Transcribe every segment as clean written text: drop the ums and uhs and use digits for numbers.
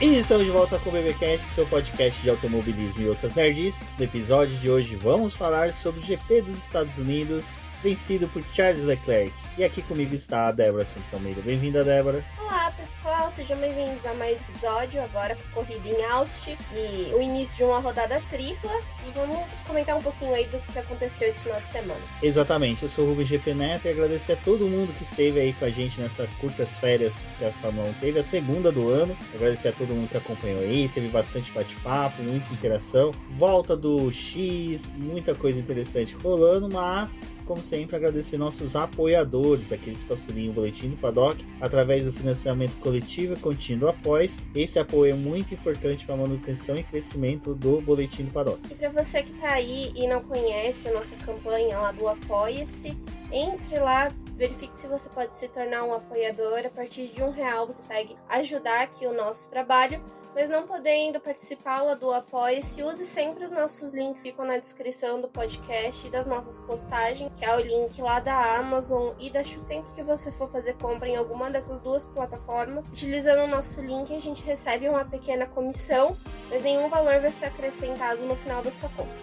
E estamos de volta com o BBcast, seu podcast de automobilismo e outras nerds. No episódio de hoje vamos falar sobre o GP dos Estados Unidos, vencido por Charles Leclerc. E aqui comigo está a Débora Santos Almeida. Bem-vinda, Débora. Olá, pessoal. Sejam bem-vindos a mais um episódio, agora com corrida em Austin e o início de uma rodada tripla. E vamos comentar um pouquinho aí do que aconteceu esse final de semana. Exatamente. Eu sou o Rubens GP Neto e agradecer a todo mundo que esteve aí com a gente nessa curtas férias que a Fórmula 1 teve, a segunda do ano. Agradecer a todo mundo que acompanhou aí, teve bastante bate-papo, muita interação. Volta do X, muita coisa interessante rolando, mas... como sempre, agradecer nossos apoiadores, aqueles que auxiliam o Boletim do Paddock, através do financiamento coletivo e contínuo após. Esse apoio é muito importante para a manutenção e crescimento do Boletim do Paddock. E para você que está aí e não conhece a nossa campanha lá do Apoia-se, entre lá, verifique se você pode se tornar um apoiador. A partir de R$1 você consegue ajudar aqui o nosso trabalho. Mas não podendo participar lá do Apoia-se, use sempre os nossos links que ficam na descrição do podcast e das nossas postagens, que é o link lá da Amazon e da Shu. Sempre que você for fazer compra em alguma dessas duas plataformas, utilizando o nosso link, a gente recebe uma pequena comissão, mas nenhum valor vai ser acrescentado no final da sua compra.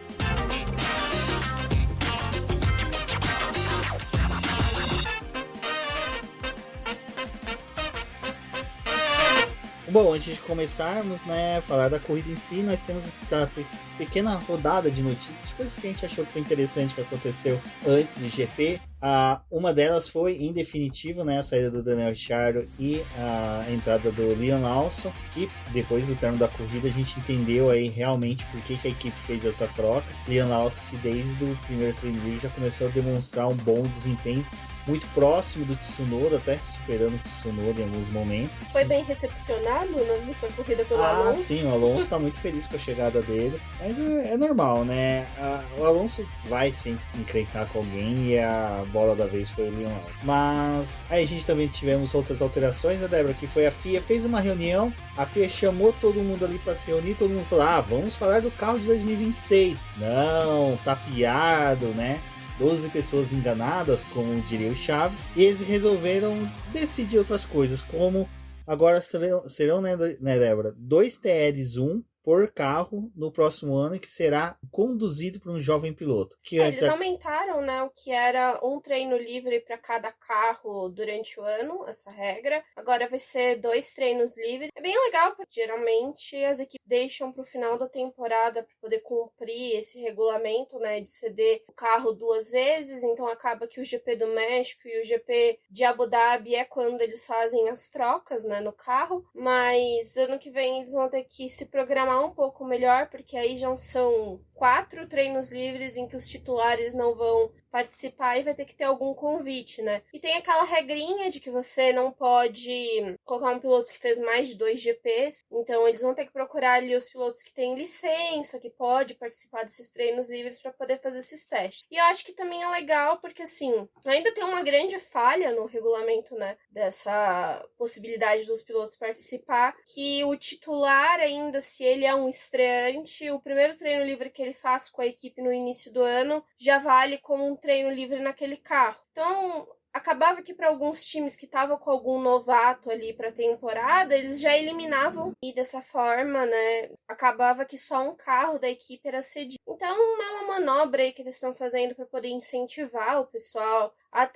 Bom, antes de começarmos, né, falar da corrida em si, nós temos a pequena rodada de notícias, de coisas que a gente achou que foi interessante que aconteceu antes do GP. Uma delas foi, em definitivo, né, a saída do Daniel Ricciardo e a entrada do Liam Lawson, que depois do término da corrida a gente entendeu aí realmente por que a equipe fez essa troca. Liam Lawson, que desde o primeiro treino livre já começou a demonstrar um bom desempenho, muito próximo do Tsunoda, até superando o Tsunoda em alguns momentos. Foi bem recepcionado nessa corrida pelo Alonso? Sim, o Alonso está muito feliz com a chegada dele, mas é normal, né? O Alonso vai sempre encrencar com alguém e a bola da vez foi o Leon. Mas aí a gente também tivemos outras alterações, né, Débora? Que foi a FIA fez uma reunião, a FIA chamou todo mundo ali para se reunir, todo mundo falou, vamos falar do carro de 2026. Não, tá piado, né? 12 pessoas enganadas, como diria o Chaves, e eles resolveram decidir outras coisas, como agora serão né, Débora, 2 TRs1 por carro no próximo ano, que será conduzido por um jovem piloto. Eles aumentaram, né, o que era um treino livre para cada carro durante o ano, essa regra. Agora vai ser 2 treinos livres. É bem legal, porque geralmente as equipes deixam para o final da temporada para poder cumprir esse regulamento, né, de ceder o carro 2 vezes. Então acaba que o GP do México e o GP de Abu Dhabi é quando eles fazem as trocas, né, no carro. Mas ano que vem eles vão ter que se programar um pouco melhor, porque aí já são 4 treinos livres em que os titulares não vão participar e vai ter que ter algum convite, né? E tem aquela regrinha de que você não pode colocar um piloto que fez mais de 2 GPs, então eles vão ter que procurar ali os pilotos que têm licença, que pode participar desses treinos livres para poder fazer esses testes. E eu acho que também é legal porque, assim, ainda tem uma grande falha no regulamento, né, dessa possibilidade dos pilotos participar, que o titular ainda, se ele é um estreante, o primeiro treino livre que ele faz com a equipe no início do ano já vale como um treino livre naquele carro. Então, acabava que para alguns times que estavam com algum novato ali para temporada, eles já eliminavam e dessa forma, né, acabava que só um carro da equipe era cedido. Então, é uma manobra aí que eles estão fazendo para poder incentivar o pessoal a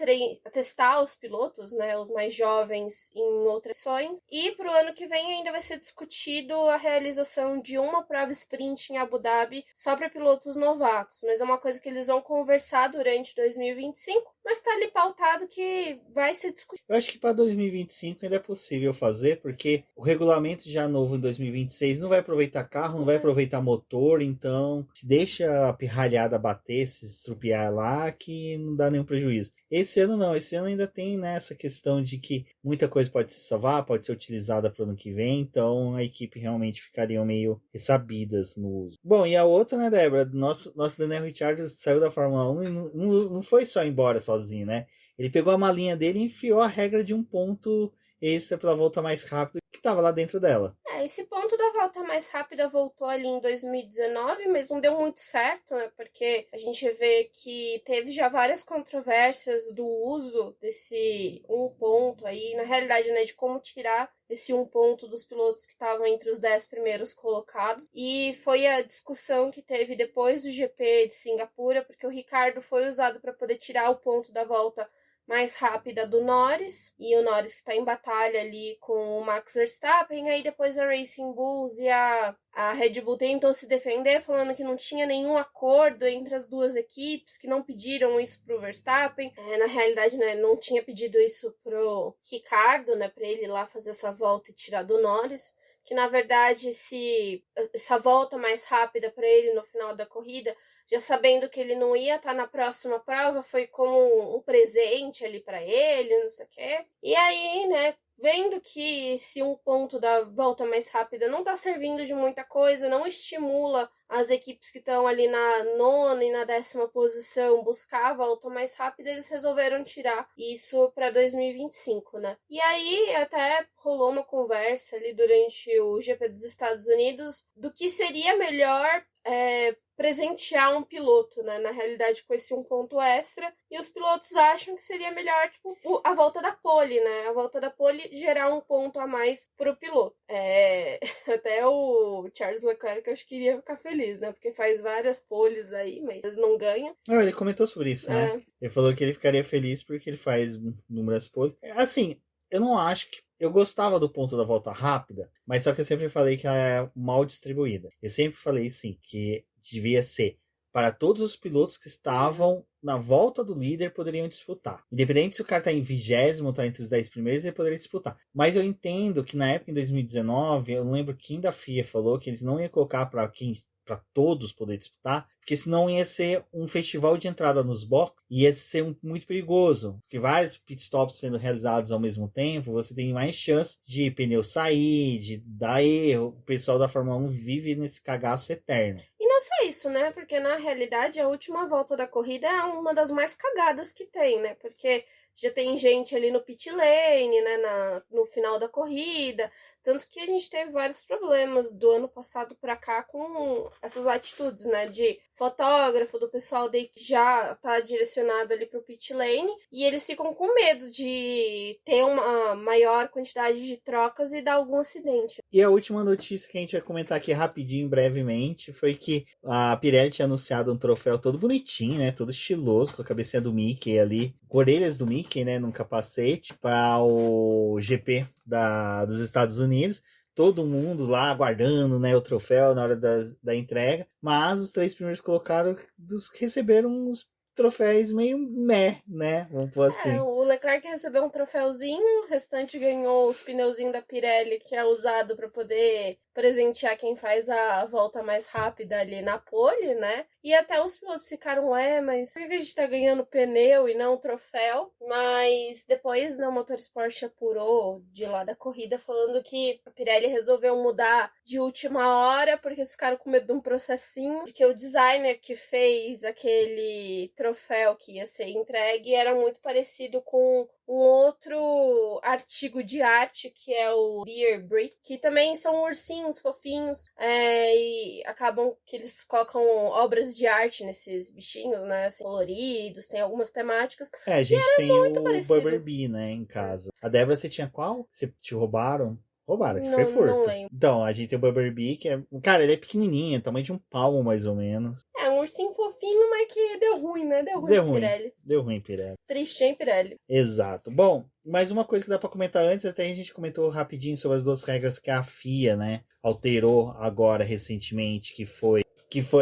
testar os pilotos, né, os mais jovens em outras ações. E para o ano que vem ainda vai ser discutido a realização de uma prova sprint em Abu Dhabi só para pilotos novatos, mas é uma coisa que eles vão conversar durante 2025, mas está ali pautado que vai ser discutido. Eu acho que para 2025 ainda é possível fazer, porque o regulamento já novo em 2026 não vai aproveitar carro, não vai aproveitar motor, então se deixa a pirralhada bater, se estrupiar lá, que não dá nenhum prejuízo. Esse ano não, esse ano ainda tem, né, essa questão de que muita coisa pode se salvar, pode ser utilizada para o ano que vem, então a equipe realmente ficaria meio ressabidas no uso. Bom, e a outra, né, Débora, nosso Daniel Ricciardo saiu da Fórmula 1 e não foi só embora sozinho, né? Ele pegou a malinha dele e enfiou a regra de um ponto extra pela volta mais rápida, que estava lá dentro dela. Esse ponto da volta mais rápida voltou ali em 2019, mas não deu muito certo, né? Porque a gente vê que teve já várias controvérsias do uso desse um ponto aí, na realidade, né, de como tirar esse um ponto dos pilotos que estavam entre os 10 primeiros colocados. E foi a discussão que teve depois do GP de Singapura, porque o Ricciardo foi usado para poder tirar o ponto da volta mais rápida do Norris, e o Norris que tá em batalha ali com o Max Verstappen. Aí depois a Racing Bulls e a Red Bull tentam se defender, falando que não tinha nenhum acordo entre as duas equipes, que não pediram isso pro Verstappen. Na realidade, né, não tinha pedido isso pro Ricciardo, né, pra ele ir lá fazer essa volta e tirar do Norris. Que na verdade, se essa volta mais rápida para ele no final da corrida, já sabendo que ele não ia estar na próxima prova, foi como um presente ali para ele, não sei o quê. E aí, né, vendo que esse um ponto da volta mais rápida não tá servindo de muita coisa, não estimula as equipes que estão ali na 9ª e na 10ª posição buscar a volta mais rápida, eles resolveram tirar isso para 2025, né? E aí até rolou uma conversa ali durante o GP dos Estados Unidos do que seria melhor presentear um piloto, né, na realidade com esse um ponto extra, e os pilotos acham que seria melhor, tipo, a volta da pole, né, a volta da pole gerar um ponto a mais pro piloto. Até o Charles Leclerc, eu acho que iria ficar feliz, né, porque faz várias poles aí, mas eles não ganham. Ele comentou sobre isso, né, ele falou que ele ficaria feliz porque ele faz números poles. Assim, eu não acho que eu gostava do ponto da volta rápida, mas só que eu sempre falei que ela é mal distribuída. Eu sempre falei, sim, que devia ser para todos os pilotos que estavam na volta do líder poderiam disputar. Independente se o cara tá em 20º, tá entre os 10 primeiros, ele poderia disputar. Mas eu entendo que na época, em 2019, eu não lembro quem da FIA falou que eles não iam colocar para todos poder disputar, porque senão ia ser um festival de entrada nos boxes e ia ser muito perigoso. Porque vários pitstops sendo realizados ao mesmo tempo, você tem mais chance de pneu sair, de dar erro. O pessoal da Fórmula 1 vive nesse cagaço eterno. E não só isso, né? Porque na realidade a última volta da corrida é uma das mais cagadas que tem, né? Porque já tem gente ali no pit lane, né, no final da corrida, tanto que a gente teve vários problemas do ano passado pra cá com essas atitudes, né, de fotógrafo, do pessoal daí que já tá direcionado ali pro pit lane, e eles ficam com medo de ter uma maior quantidade de trocas e dar algum acidente. E a última notícia que a gente vai comentar aqui rapidinho, brevemente, foi que a Pirelli tinha anunciado um troféu todo bonitinho, né, todo estiloso, com a cabecinha do Mickey ali, com orelhas do Mickey, né, num capacete, para o GP dos Estados Unidos. Todo mundo lá aguardando, né, o troféu na hora da entrega, mas os 3 primeiros colocados receberam uns troféus meio meh, né, vamos pôr assim. O Leclerc recebeu um troféuzinho, o restante ganhou os pneuzinhos da Pirelli, que é usado para poder presentear quem faz a volta mais rápida ali na pole, né? E até os pilotos ficaram, mas por que a gente tá ganhando pneu e não troféu? Mas depois, né, o Motorsport apurou de lá da corrida falando que a Pirelli resolveu mudar de última hora porque eles ficaram com medo de um processinho, porque o designer que fez aquele troféu que ia ser entregue era muito parecido com um outro artigo de arte, que é o Beer Brick, que também são ursinhos fofinhos, e acabam que eles colocam obras de arte nesses bichinhos, né, assim, coloridos, tem algumas temáticas. A gente tem o parecido. Bumblebee, né, em casa. A Débora, você tinha qual? Você te roubaram? Roubaram, que Não, foi furto. não lembro. Então, a gente tem o Bumblebee, que é... Cara, ele é pequenininho, tamanho de um palmo, mais ou menos. Um ursinho fofinho, mas que deu ruim, né? Deu ruim, Pirelli. Deu ruim, Pirelli. Triste, hein, Pirelli? Exato. Bom, mais uma coisa que dá pra comentar antes, até a gente comentou rapidinho sobre as 2 regras que a FIA, né, alterou agora recentemente, que foi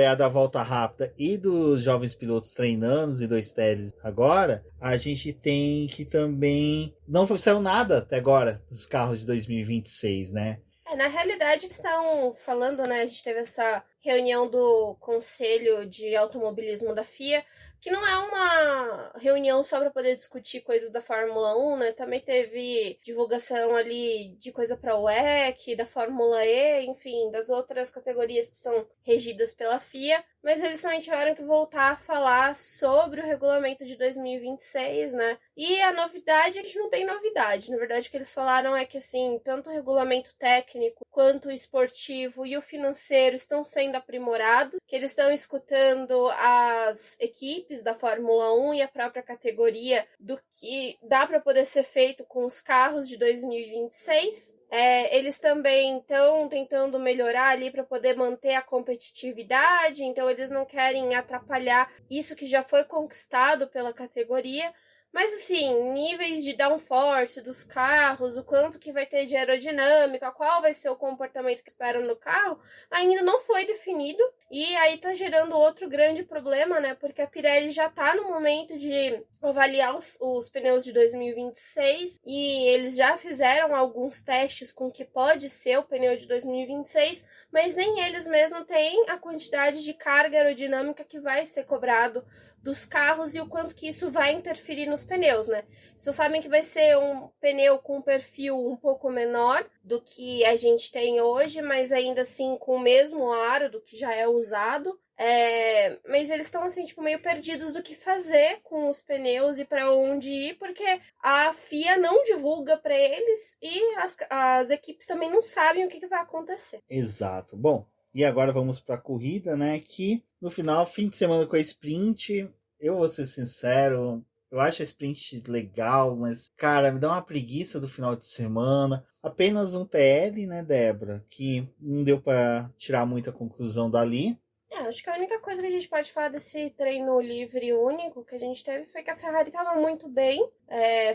a da volta rápida e dos jovens pilotos treinando e 2 teles agora. A gente tem que também... Não saiu nada até agora dos carros de 2026, né? Na realidade, estão falando, né, a gente teve essa reunião do Conselho de Automobilismo da FIA, que não é uma reunião só para poder discutir coisas da Fórmula 1, né? Também teve divulgação ali de coisa para o WEC, da Fórmula E, enfim, das outras categorias que são regidas pela FIA. Mas eles também tiveram que voltar a falar sobre o regulamento de 2026, né? E a novidade, a gente não tem novidade. Na verdade, o que eles falaram é que, assim, tanto o regulamento técnico quanto o esportivo e o financeiro estão sendo aprimorados, que eles estão escutando as equipes da Fórmula 1 e a própria categoria do que dá para poder ser feito com os carros de 2026. Eles também estão tentando melhorar ali para poder manter a competitividade, então eles não querem atrapalhar isso que já foi conquistado pela categoria. Mas, assim, níveis de downforce dos carros, o quanto que vai ter de aerodinâmica, qual vai ser o comportamento que esperam no carro, ainda não foi definido. E aí tá gerando outro grande problema, né? Porque a Pirelli já tá no momento de avaliar os pneus de 2026 e eles já fizeram alguns testes com o que pode ser o pneu de 2026, mas nem eles mesmos têm a quantidade de carga aerodinâmica que vai ser cobrado dos carros e o quanto que isso vai interferir nos pneus, né? Vocês sabem que vai ser um pneu com um perfil um pouco menor do que a gente tem hoje, mas ainda assim com o mesmo aro do que já é usado. Mas eles estão assim, tipo, meio perdidos do que fazer com os pneus e para onde ir, porque a FIA não divulga para eles e as equipes também não sabem o que vai acontecer. Exato. Bom, e agora vamos para a corrida, né? Que no final, fim de semana com a sprint, eu vou ser sincero, eu acho a sprint legal, mas, cara, me dá uma preguiça do final de semana. Apenas um TL, né, Débora? Que não deu para tirar muita conclusão dali. Acho que a única coisa que a gente pode falar desse treino livre único que a gente teve foi que a Ferrari estava muito bem.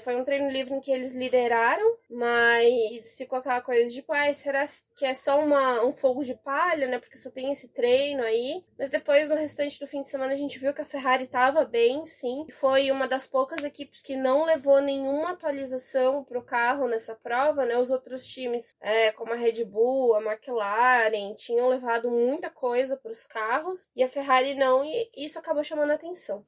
Foi um treino livre em que eles lideraram, mas ficou aquela coisa de, será que é só um fogo de palha, né? Porque só tem esse treino aí. Mas depois, no restante do fim de semana, a gente viu que a Ferrari estava bem, sim. Foi uma das poucas equipes que não levou nenhuma atualização pro carro nessa prova, né? Os outros times, como a Red Bull, a McLaren, tinham levado muita coisa pros carros, e a Ferrari não, e isso acabou chamando a atenção.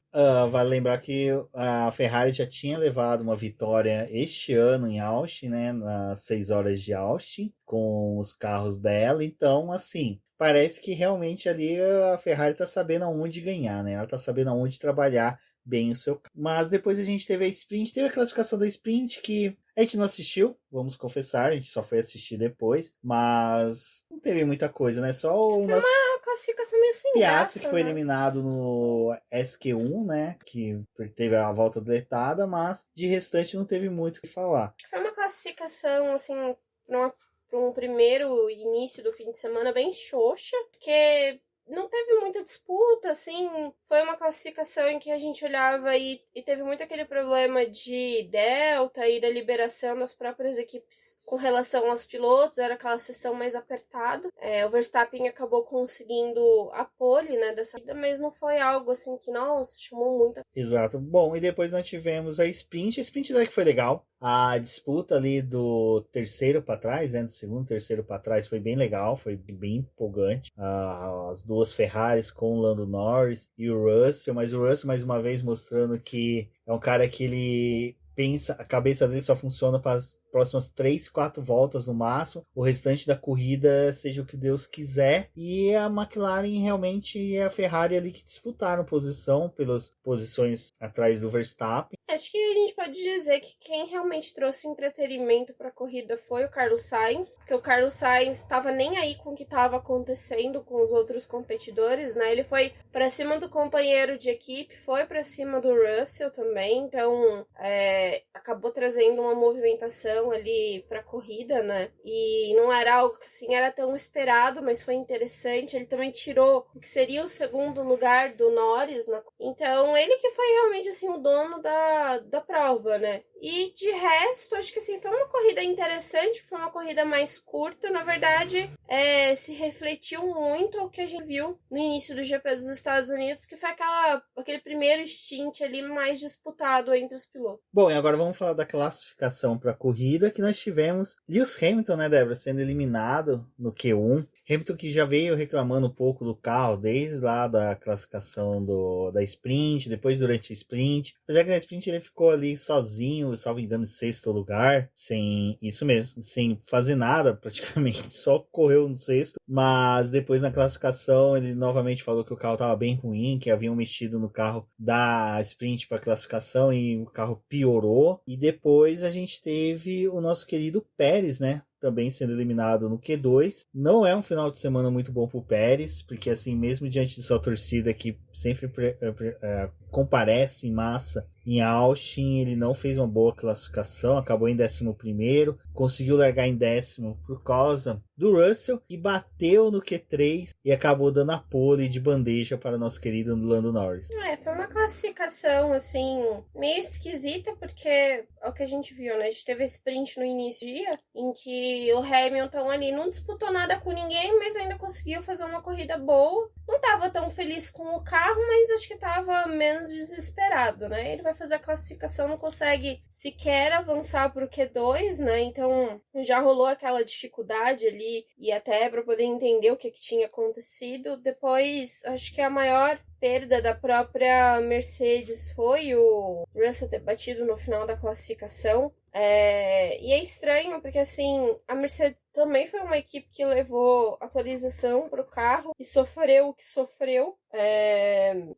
Vale lembrar que a Ferrari já tinha levado uma vitória este ano em Austin, né, nas 6 horas de Austin, com os carros dela. Então, assim, parece que realmente ali a Ferrari tá sabendo aonde ganhar, né? Ela tá sabendo aonde trabalhar bem o seu carro. Mas depois a gente teve a sprint, teve a classificação da sprint que a gente não assistiu, vamos confessar, a gente só foi assistir depois, mas não teve muita coisa, né? Só o nosso classificação meio sem Piastri, graça, que foi né? eliminado no SQ1, né? Que teve a volta deletada, mas de restante não teve muito o que falar. Foi uma classificação, assim, para um primeiro início do fim de semana bem xoxa, porque não teve muita disputa, assim, foi uma classificação em que a gente olhava e teve muito aquele problema de delta e da liberação das próprias equipes com relação aos pilotos, era aquela sessão mais apertada. O Verstappen acabou conseguindo a pole, né, dessa vida, mas não foi algo assim que, nossa, chamou muito. Exato. Bom, e depois nós tivemos a sprint daí que foi legal. A disputa ali do terceiro para trás, né, do segundo, terceiro para trás foi bem legal, foi bem empolgante. As duas Ferraris com o Lando Norris e o Russell, mas o Russell mais uma vez mostrando que é um cara que ele pensa, a cabeça dele só funciona para as próximas 3, 4 voltas no máximo, o restante da corrida seja o que Deus quiser, e a McLaren realmente e a Ferrari ali que disputaram posição pelas posições atrás do Verstappen. Acho que a gente pode dizer que quem realmente trouxe entretenimento para a corrida foi o Carlos Sainz, porque o Carlos Sainz estava nem aí com o que estava acontecendo com os outros competidores, né? Ele foi para cima do companheiro de equipe, foi para cima do Russell também, então acabou trazendo uma movimentação ali para a corrida, né? E não era algo que assim era tão esperado, mas foi interessante. Ele também tirou o que seria o segundo lugar do Norris, então ele que foi realmente assim o dono da prova, né? E de resto, acho que assim, foi uma corrida interessante, foi uma corrida mais curta, na verdade, se refletiu muito ao que a gente viu no início do GP dos Estados Unidos, que foi aquele primeiro stint ali mais disputado entre os pilotos. Bom, e agora vamos falar da classificação para a corrida, que nós tivemos Lewis Hamilton, né, Débora, sendo eliminado no Q1. Hamilton que já veio reclamando um pouco do carro desde lá da classificação da sprint, depois durante a sprint. Apesar que na sprint ele ficou ali sozinho, salvo engano, em sexto lugar, sem fazer nada praticamente, só correu no sexto. Mas depois na classificação ele novamente falou que o carro estava bem ruim, que haviam mexido no carro da sprint para classificação e o carro piorou. E depois a gente teve o nosso querido Pérez, né? Também sendo eliminado no Q2. Não é um final de semana muito bom pro Pérez, porque assim, mesmo diante de sua torcida que sempre comparece em massa em Austin, ele não fez uma boa classificação, acabou em 11º, conseguiu largar em 10º por causa do Russell, que bateu no Q3 e acabou dando a pole de bandeja para o nosso querido Lando Norris. Foi uma classificação, assim, meio esquisita, porque é o que a gente viu, né? A gente teve esse sprint no início do dia, em que o Hamilton ali não disputou nada com ninguém, mas ainda conseguiu fazer uma corrida boa. Não estava tão feliz com o carro, mas acho que estava menos desesperado, né? Ele vai fazer a classificação, não consegue sequer avançar para o Q2, né? Então já rolou aquela dificuldade ali, e até para poder entender o que tinha acontecido. Depois, acho que a maior perda da própria Mercedes foi o Russell ter batido no final da classificação. E é estranho, porque assim, a Mercedes também foi uma equipe que levou atualização para o carro e sofreu o que sofreu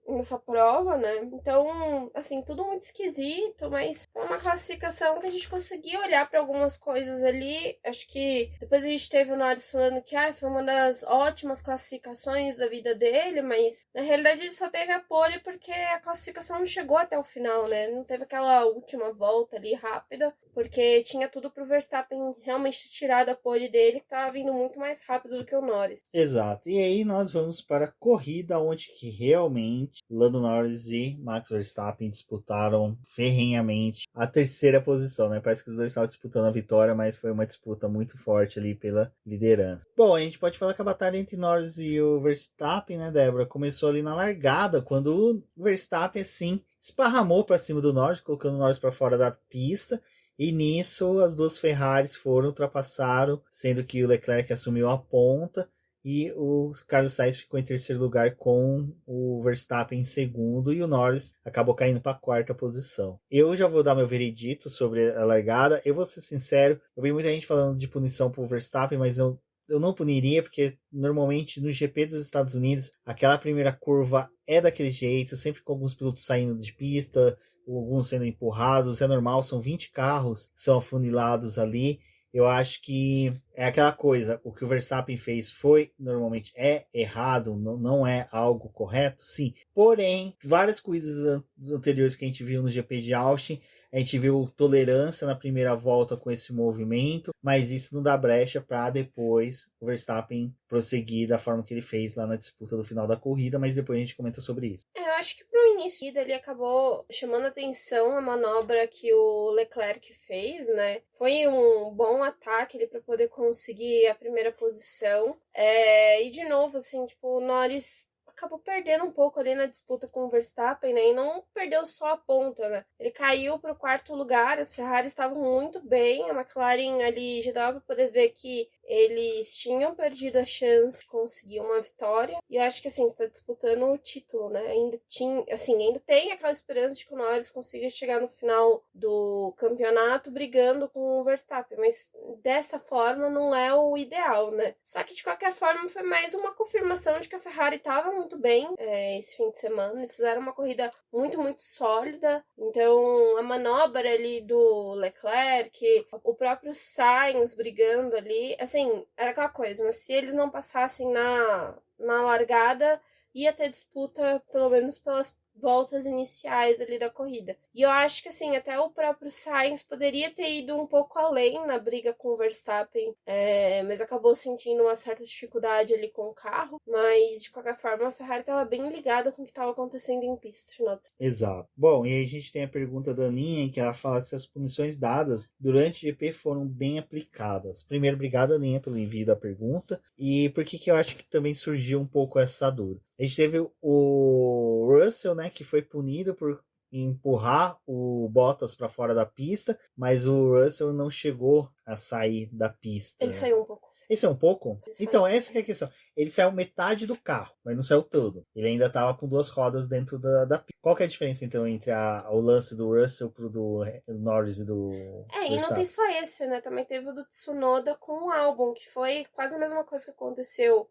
nessa prova, né? Então, assim, tudo muito esquisito, mas foi uma classificação que a gente conseguiu olhar para algumas coisas ali. Acho que depois a gente teve o Norris falando que foi uma das ótimas classificações da vida dele, mas na realidade ele só teve a pole porque a classificação não chegou até o final, né? Não teve aquela última volta ali rápida, porque tinha tudo pro Verstappen realmente tirar da pole dele, que tava vindo muito mais rápido do que o Norris. Exato. E aí nós vamos para a corrida onde que realmente Lando Norris e Max Verstappen disputaram ferrenhamente a terceira posição, né? Parece que os dois estavam disputando a vitória, mas foi uma disputa muito forte ali pela liderança. Bom, a gente pode falar que a batalha entre Norris e o Verstappen, né, Débora, começou ali na largada, quando o Verstappen, assim, esparramou para cima do Norris, colocando o Norris para fora da pista. E nisso as duas Ferraris ultrapassaram, sendo que o Leclerc assumiu a ponta e o Carlos Sainz ficou em terceiro lugar com o Verstappen em segundo e o Norris acabou caindo para a quarta posição. Eu já vou dar meu veredito sobre a largada. Eu vou ser sincero, eu vi muita gente falando de punição para o Verstappen, mas eu não puniria, porque normalmente no GP dos Estados Unidos aquela primeira curva é daquele jeito, sempre com alguns pilotos saindo de pista, alguns sendo empurrados, é normal, são 20 carros que são afunilados ali. Eu acho que é aquela coisa, o que o Verstappen fez normalmente é errado, não é algo correto, sim. Porém, várias corridas anteriores que a gente viu no GP de Austin, a gente viu tolerância na primeira volta com esse movimento, mas isso não dá brecha para depois o Verstappen prosseguir da forma que ele fez lá na disputa do final da corrida, mas depois a gente comenta sobre isso. Eu acho que pro início ele acabou chamando atenção a manobra que o Leclerc fez, né? Foi um bom ataque ali para poder conseguir a primeira posição. E de novo, assim, tipo, o Norris acabou perdendo um pouco ali na disputa com o Verstappen, né? E não perdeu só a ponta, né? Ele caiu para o quarto lugar, as Ferrari estavam muito bem, a McLaren ali já dava para poder ver que eles tinham perdido a chance de conseguir uma vitória. E eu acho que, assim, você tá disputando o título, né? Ainda tem aquela esperança de que o Norris consiga chegar no final do campeonato brigando com o Verstappen, mas dessa forma não é o ideal, né? Só que, de qualquer forma, foi mais uma confirmação de que a Ferrari estava muito bem esse fim de semana. Eles fizeram uma corrida muito, muito sólida. Então, a manobra ali do Leclerc, o próprio Sainz brigando ali, assim, era aquela coisa, mas se eles não passassem na largada, ia ter disputa, pelo menos pelas voltas iniciais ali da corrida. E eu acho que, assim, até o próprio Sainz poderia ter ido um pouco além na briga com o Verstappen, mas acabou sentindo uma certa dificuldade ali com o carro. Mas, de qualquer forma, a Ferrari estava bem ligada com o que estava acontecendo em pista no final de semana. Exato. Bom, e aí a gente tem a pergunta da Aninha, em que ela fala se as punições dadas durante o GP foram bem aplicadas. Primeiro, obrigado, Aninha, pelo envio da pergunta. E por que eu acho que também surgiu um pouco essa dúvida? A gente teve o Russell, né, que foi punido por empurrar o Bottas para fora da pista, mas o Russell não chegou a sair da pista. Ele saiu um pouco. Esse é um pouco? Então, essa que é a questão. Ele saiu metade do carro, mas não saiu todo. Ele ainda tava com 2 rodas dentro da pista. Qual que é a diferença, então, entre o lance do Russell pro do Norris e do e não tem só esse, né? Também teve o do Tsunoda com o Albon, que foi quase a mesma coisa que aconteceu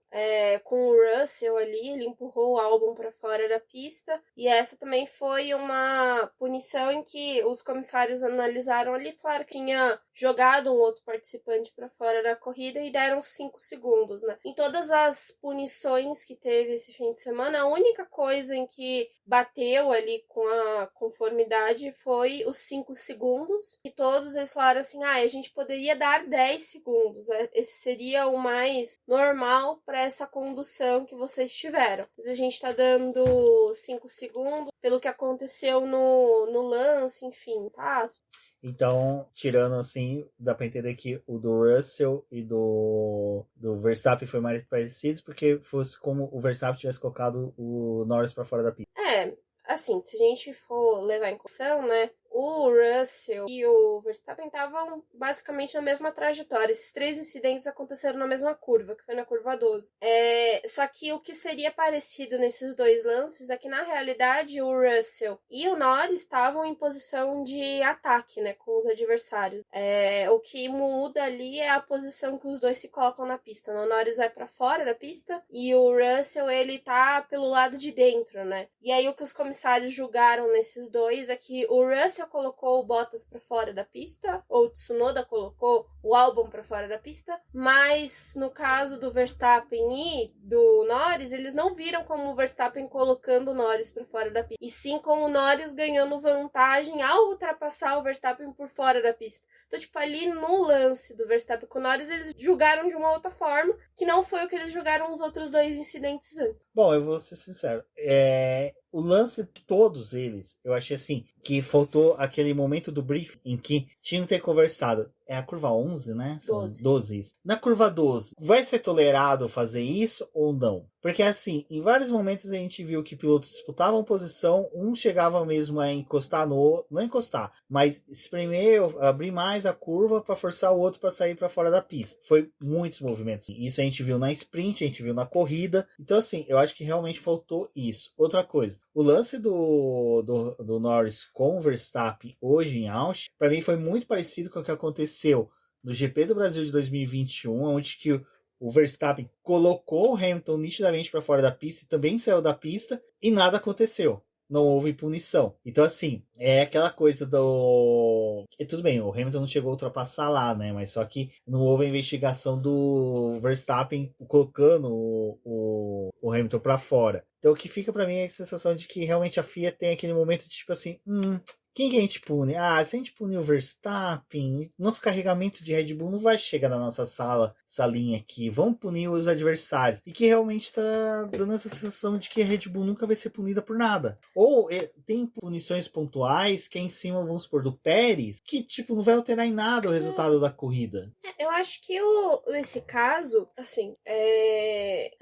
com o Russell ali. Ele empurrou o Albon para fora da pista. E essa também foi uma punição em que os comissários analisaram ali e falaram que tinha jogado um outro participante para fora da corrida e deram 5 segundos, né? Em todas as punições que teve esse fim de semana, a única coisa em que bateu ali com a conformidade foi os 5 segundos, e todos eles falaram assim, a gente poderia dar 10 segundos, esse seria o mais normal para essa condução que vocês tiveram. Mas a gente tá dando 5 segundos pelo que aconteceu no lance, enfim, tá? Então, tirando assim, dá pra entender que o do Russell e do Verstappen foi mais parecidos, porque fosse como o Verstappen tivesse colocado o Norris pra fora da pista. Assim, se a gente for levar em consideração, né, o Russell e o Verstappen estavam basicamente na mesma trajetória. Esses 3 incidentes aconteceram na mesma curva, que foi na curva 12. Só que o que seria parecido nesses 2 lances é que, na realidade, o Russell e o Norris estavam em posição de ataque, né, com os adversários. O que muda ali é a posição que os dois se colocam na pista. O Norris vai para fora da pista e o Russell, ele tá pelo lado de dentro, né? E aí o que os comissários julgaram nesses 2 é que o Russell colocou o Bottas para fora da pista, ou o Tsunoda colocou o Albon para fora da pista, mas no caso do Verstappen e do Norris, eles não viram como o Verstappen colocando o Norris para fora da pista, e sim como o Norris ganhando vantagem ao ultrapassar o Verstappen por fora da pista. Então, tipo, ali no lance do Verstappen com o Norris, eles julgaram de uma outra forma, que não foi o que eles julgaram os outros 2 incidentes antes. Bom, eu vou ser sincero. O lance de todos eles, eu achei assim, que faltou aquele momento do briefing em que tinham que ter conversado. É a curva 11, né? São 12 isso. Na curva 12, vai ser tolerado fazer isso ou não? Porque assim, em vários momentos a gente viu que pilotos disputavam posição, um chegava mesmo a encostar não encostar, mas espremer, abrir mais a curva para forçar o outro para sair para fora da pista. Foi muitos movimentos. Isso a gente viu na sprint, a gente viu na corrida. Então assim, eu acho que realmente faltou isso. Outra coisa, o lance do Norris com o Verstappen hoje em Austin, para mim foi muito parecido com o que aconteceu no GP do Brasil de 2021, onde que o Verstappen colocou o Hamilton nitidamente para fora da pista e também saiu da pista e nada aconteceu. Não houve punição. Então, assim, é aquela coisa do... E tudo bem, o Hamilton não chegou a ultrapassar lá, né? Mas só que não houve a investigação do Verstappen colocando o Hamilton para fora. Então, o que fica para mim é a sensação de que realmente a FIA tem aquele momento de tipo assim... Quem que a gente pune? Se a gente punir o Verstappen, nosso carregamento de Red Bull não vai chegar na nossa salinha aqui. Vamos punir os adversários. E que realmente tá dando essa sensação de que a Red Bull nunca vai ser punida por nada. Ou tem punições pontuais que é em cima, vamos supor, do Pérez, que tipo, não vai alterar em nada o resultado da corrida. Eu acho que nesse caso, assim,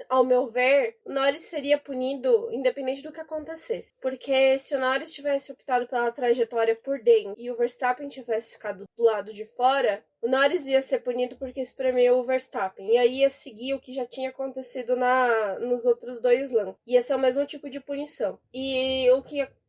ao meu ver, o Norris seria punido independente do que acontecesse. Porque se o Norris tivesse optado pela trajetória por dentro e o Verstappen tivesse ficado do lado de fora, o Norris ia ser punido porque espremeu o Verstappen. E aí ia seguir o que já tinha acontecido nos outros 2 lances. Ia ser o mesmo tipo de punição.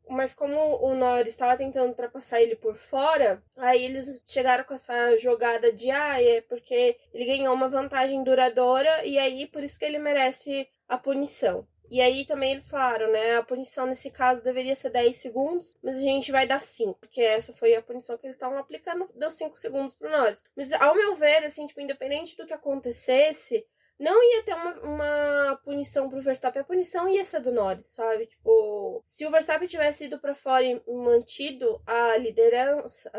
Mas como o Norris estava tentando ultrapassar ele por fora, aí eles chegaram com essa jogada de é porque ele ganhou uma vantagem duradoura e aí por isso que ele merece a punição. E aí também eles falaram, né, a punição nesse caso deveria ser 10 segundos, mas a gente vai dar 5, porque essa foi a punição que eles estavam aplicando, deu 5 segundos pro Norris. Mas ao meu ver, assim, tipo, independente do que acontecesse, não ia ter uma punição pro Verstappen, a punição ia ser do Norris, sabe? Tipo, se o Verstappen tivesse ido pra fora e mantido a liderança,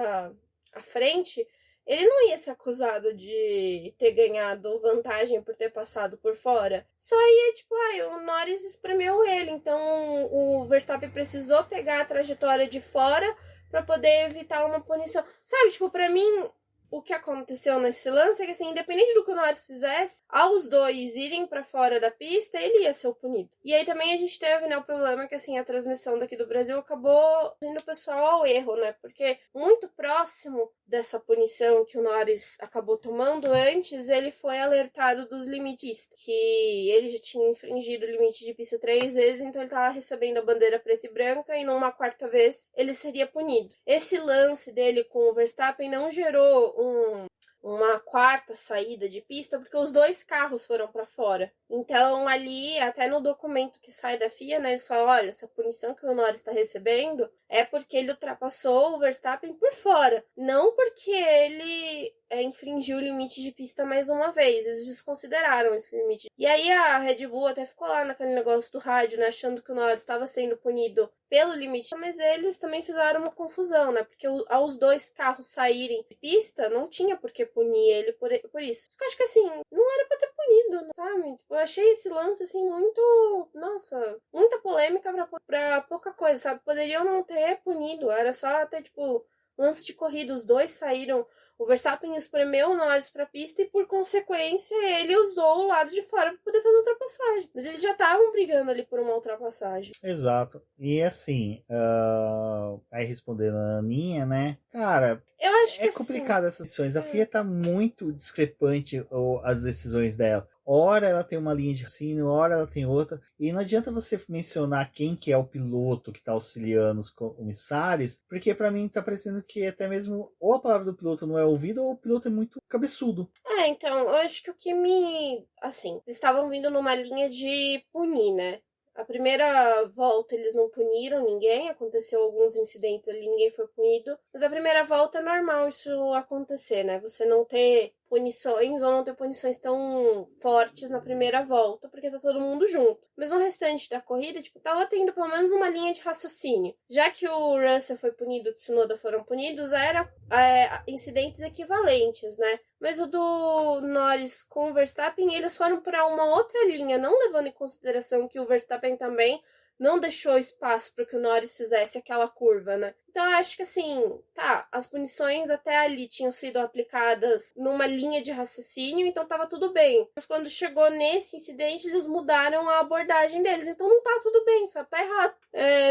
a frente, ele não ia ser acusado de ter ganhado vantagem por ter passado por fora. Só ia, tipo, o Norris espremeu ele. Então, o Verstappen precisou pegar a trajetória de fora pra poder evitar uma punição. Sabe, tipo, pra mim, o que aconteceu nesse lance é que, assim, independente do que o Norris fizesse, aos dois irem pra fora da pista, ele ia ser o punido. E aí também a gente teve, né, o problema que, assim, a transmissão daqui do Brasil acabou indo o pessoal ao erro, né? Porque muito próximo dessa punição que o Norris acabou tomando antes, ele foi alertado dos limites, que ele já tinha infringido o limite de pista 3 vezes, então ele tava recebendo a bandeira preta e branca, e numa quarta vez ele seria punido. Esse lance dele com o Verstappen não gerou uma quarta saída de pista, porque os dois carros foram para fora. Então, ali, até no documento que sai da FIA, né, eles falam, olha, essa punição que o Norris está recebendo é porque ele ultrapassou o Verstappen por fora, não porque ele infringiu o limite de pista mais uma vez. Eles desconsideraram esse limite. E aí a Red Bull até ficou lá naquele negócio do rádio, né, achando que o Norris estava sendo punido pelo limite, mas eles também fizeram uma confusão, né, porque aos dois carros saírem de pista, não tinha por que punir ele por isso. Só que eu acho que, assim, não era pra ter punido, sabe? Tipo, eu achei esse lance, assim, muito... Nossa, muita polêmica pra pouca coisa, sabe? Poderiam não ter punido, era só ter, tipo, lance de corrida, os dois saíram... O Verstappen espremeu o Norris pra pista e, por consequência, ele usou o lado de fora pra poder fazer a ultrapassagem. Mas eles já estavam brigando ali por uma ultrapassagem. Exato. E assim, aí respondendo a Aninha, né? Cara, eu acho que complicado essas decisões. A FIA tá muito discrepante as decisões dela. Ora ela tem uma linha de raciocínio, ora ela tem outra. E não adianta você mencionar quem que é o piloto que está auxiliando os comissários, porque para mim tá parecendo que até mesmo ou a palavra do piloto não é ouvida ou o piloto é muito cabeçudo. Então, eu acho que o que me... Assim, eles estavam vindo numa linha de punir, né? A primeira volta eles não puniram ninguém, aconteceu alguns incidentes ali, ninguém foi punido. Mas a primeira volta é normal isso acontecer, né? Você não ter punições ou não ter punições tão fortes na primeira volta, porque tá todo mundo junto. Mas no restante da corrida, tipo, tava tendo pelo menos uma linha de raciocínio. Já que o Russell foi punido, o Tsunoda foram punidos, era incidentes equivalentes, né? Mas o do Norris com o Verstappen, eles foram para uma outra linha, não levando em consideração que o Verstappen também não deixou espaço para que o Norris fizesse aquela curva, né? Então eu acho que, assim, tá, as punições até ali tinham sido aplicadas numa linha de raciocínio, então tava tudo bem. Mas quando chegou nesse incidente, eles mudaram a abordagem deles, então não tá tudo bem, sabe? Tá errado.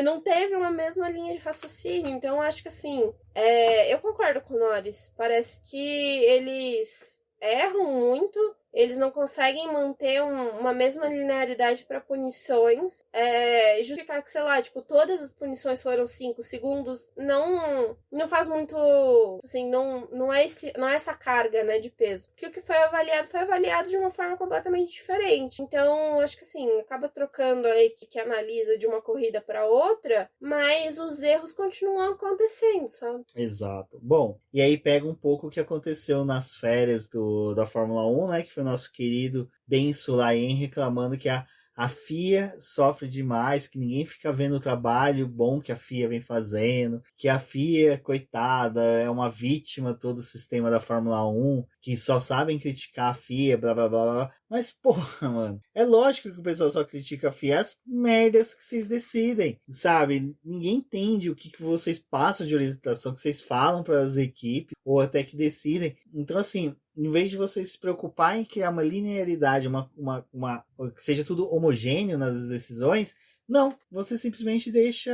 Não teve uma mesma linha de raciocínio, então eu acho que, assim, eu concordo com o Norris. Parece que eles erram muito, eles não conseguem manter uma mesma linearidade para punições. Justificar que, sei lá, tipo, todas as punições foram 5 segundos, não faz muito, assim, não é essa carga, né, de peso. Porque o que foi avaliado de uma forma completamente diferente. Então, acho que, assim, acaba trocando a equipe que analisa de uma corrida para outra, mas os erros continuam acontecendo, sabe? Exato. Bom, e aí pega um pouco o que aconteceu nas férias da Fórmula 1, né, que foi o nosso querido Ben Sulayem reclamando que a FIA sofre demais, que ninguém fica vendo o trabalho bom que a FIA vem fazendo, que a FIA, coitada, é uma vítima todo o sistema da Fórmula 1, que só sabem criticar a FIA, blá blá blá blá. Mas, porra, mano, é lógico que o pessoal só critica a FIA, as merdas que vocês decidem, sabe? Ninguém entende o que vocês passam de orientação, que vocês falam para as equipes, ou até que decidem. Então, assim, em vez de você se preocupar em criar uma linearidade, que seja tudo homogêneo nas decisões, não, você simplesmente deixa,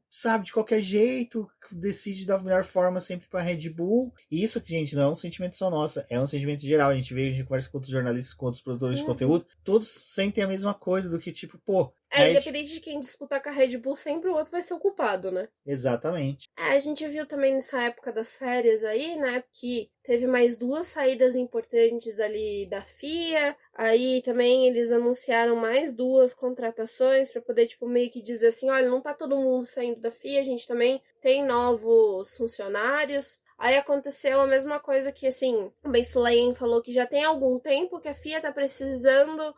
sabe, de qualquer jeito, decide da melhor forma sempre para Red Bull. E isso, gente, não é um sentimento só nosso, é um sentimento geral. A gente conversa com outros jornalistas, com outros produtores de conteúdo, todos sentem a mesma coisa, do que tipo, pô... Independente de quem disputar com a Red Bull, sempre o outro vai ser o culpado, né? Exatamente. A gente viu também nessa época das férias aí, né, que teve mais 2 saídas importantes ali da FIA, aí também eles anunciaram mais 2 contratações para poder, tipo, meio que dizer assim, olha, não tá todo mundo saindo da FIA, a gente também tem novos funcionários. Aí aconteceu a mesma coisa que, assim, o Ben Sulayem falou que já tem algum tempo que a FIA tá precisando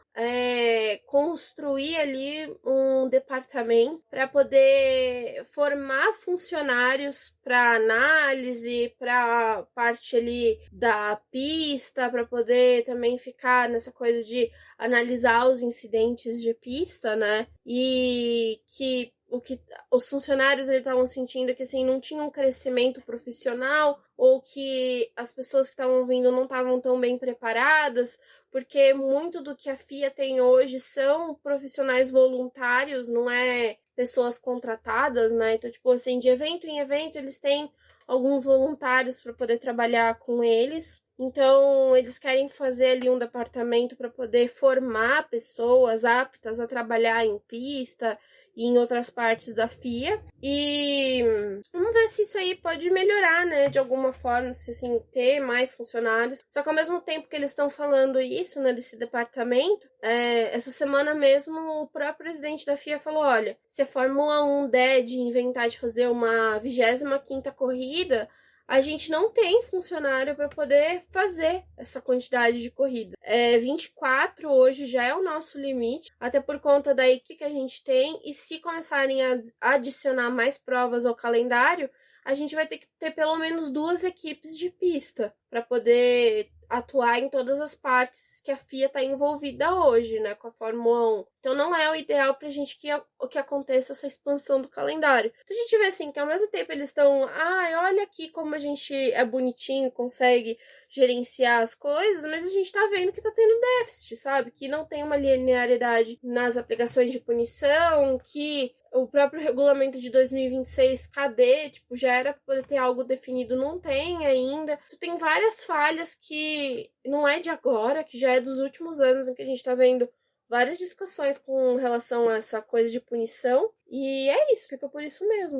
construir ali um departamento para poder formar funcionários para análise, para parte ali da pista, para poder também ficar nessa coisa de analisar os incidentes de pista, né? E que o que os funcionários estavam sentindo que assim não tinha um crescimento profissional ou que as pessoas que estavam vindo não estavam tão bem preparadas, porque muito do que a FIA tem hoje são profissionais voluntários, não é pessoas contratadas, né? Então, tipo assim, de evento em evento eles têm alguns voluntários para poder trabalhar com eles. Então, eles querem fazer ali um departamento para poder formar pessoas aptas a trabalhar em pista e em outras partes da FIA. E vamos ver se isso aí pode melhorar, né, de alguma forma, se assim, ter mais funcionários. Só que ao mesmo tempo que eles estão falando isso, né, desse departamento, essa semana mesmo o próprio presidente da FIA falou, olha, se a Fórmula 1 der de inventar de fazer uma 25ª corrida, a gente não tem funcionário para poder fazer essa quantidade de corrida. 24 hoje já é o nosso limite, até por conta da equipe que a gente tem, e se começarem a adicionar mais provas ao calendário, a gente vai ter que ter pelo menos 2 equipes de pista para poder atuar em todas as partes que a FIA está envolvida hoje, né, com a Fórmula 1. Então não é o ideal pra gente que aconteça essa expansão do calendário. Então a gente vê assim, que ao mesmo tempo eles estão, olha aqui como a gente é bonitinho, consegue gerenciar as coisas, mas a gente tá vendo que tá tendo déficit, sabe? Que não tem uma linearidade nas aplicações de punição, que o próprio regulamento de 2026, cadê? Tipo, já era pra poder ter algo definido, não tem ainda. Tu tem várias falhas que não é de agora, que já é dos últimos anos em que a gente tá vendo várias discussões com relação a essa coisa de punição. E é isso, fica por isso mesmo.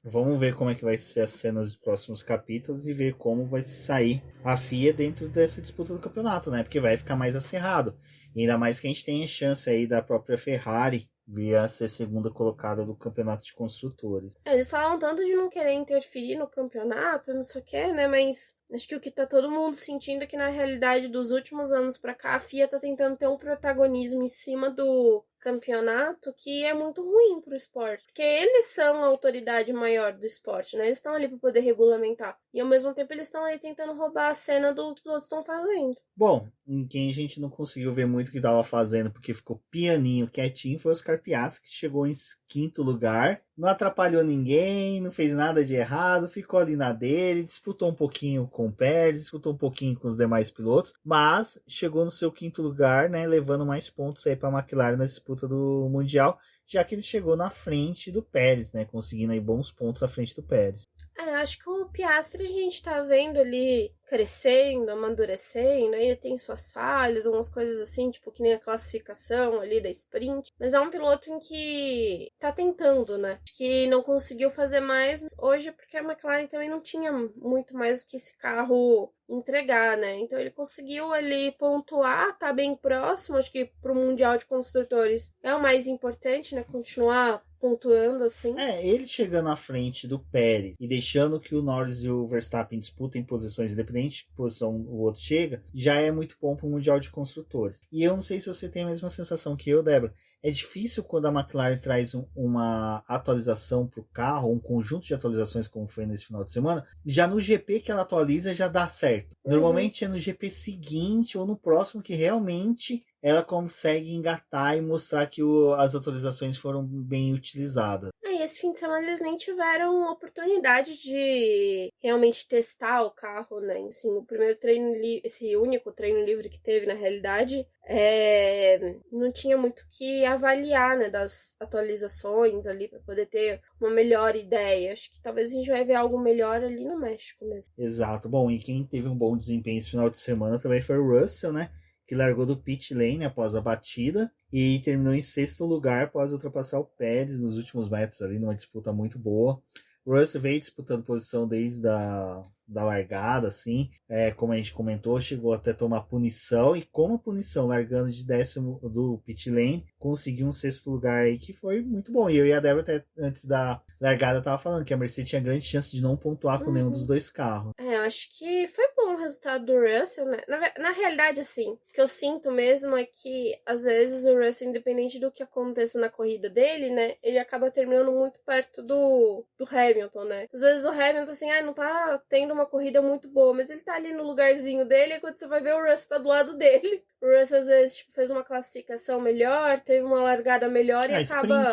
Vamos ver como é que vai ser as cenas dos próximos capítulos e ver como vai sair a FIA dentro dessa disputa do campeonato, né? Porque vai ficar mais acirrado. E ainda mais que a gente tem a chance aí da própria Ferrari vir a ser segunda colocada do campeonato de construtores. Eles falam tanto de não querer interferir no campeonato, não sei o que, né? Mas acho que o que tá todo mundo sentindo é que na realidade dos últimos anos pra cá a FIA tá tentando ter um protagonismo em cima do campeonato que é muito ruim pro esporte. Porque eles são a autoridade maior do esporte, né? Eles estão ali pra poder regulamentar. E ao mesmo tempo eles estão ali tentando roubar a cena do que os outros estão fazendo. Bom, em quem a gente não conseguiu ver muito o que estava fazendo, porque ficou pianinho, quietinho, foi o Oscar Piastri, que chegou em 5º lugar. Não atrapalhou ninguém, não fez nada de errado, ficou ali na dele, disputou um pouquinho com o Pérez, disputou um pouquinho com os demais pilotos, mas chegou no seu 5º lugar, né, levando mais pontos aí para a McLaren na disputa do Mundial, já que ele chegou na frente do Pérez, né, conseguindo aí bons pontos à frente do Pérez. Acho que o Piastri a gente tá vendo ali crescendo, amadurecendo, aí tem suas falhas, algumas coisas assim, tipo que nem a classificação ali da sprint, mas é um piloto em que tá tentando, né? Acho que não conseguiu fazer mais hoje porque a McLaren também não tinha muito mais do que esse carro entregar, né? Então ele conseguiu ali pontuar, tá bem próximo, acho que pro Mundial de Construtores é o mais importante, né? Continuar pontuando assim. Ele chegando à frente do Pérez e deixando que o Norris e o Verstappen disputem posições, independente de que posição o outro chega, já é muito bom para o Mundial de Construtores. E eu não sei se você tem a mesma sensação que eu, Débora. É difícil quando a McLaren traz uma atualização para o carro, um conjunto de atualizações como foi nesse final de semana, já no GP que ela atualiza já dá certo. Normalmente é no GP seguinte ou no próximo que realmente ela consegue engatar e mostrar que as atualizações foram bem utilizadas. E esse fim de semana eles nem tiveram oportunidade de realmente testar o carro, né? Assim, o primeiro treino, esse único treino livre que teve na realidade, não tinha muito o que avaliar, né, das atualizações ali para poder ter uma melhor ideia. Acho que talvez a gente vai ver algo melhor ali no México mesmo. Exato. Bom, e quem teve um bom desempenho esse final de semana também foi o Russell, né? Que largou do pit lane após a batida e terminou em 6º lugar após ultrapassar o Pérez nos últimos metros ali, numa disputa muito boa. O Russell veio disputando posição desde da largada, assim, como a gente comentou, chegou até tomar punição, e com a punição, largando de 10º do pit lane, conseguiu um 6º lugar aí, que foi muito bom. E eu e a Débora, até antes da largada, tava falando que a Mercedes tinha grande chance de não pontuar com nenhum dos dois carros. Eu acho que foi bom o resultado do Russell, né? Na realidade, assim, o que eu sinto mesmo é que, às vezes, o Russell, independente do que aconteça na corrida dele, né, ele acaba terminando muito perto do Hamilton, né? Às vezes o Hamilton, assim, não tá tendo uma corrida muito boa, mas ele tá ali no lugarzinho dele, e quando você vai ver, o Russell tá do lado dele. O Russell, às vezes, fez uma classificação melhor, teve uma largada melhor e acaba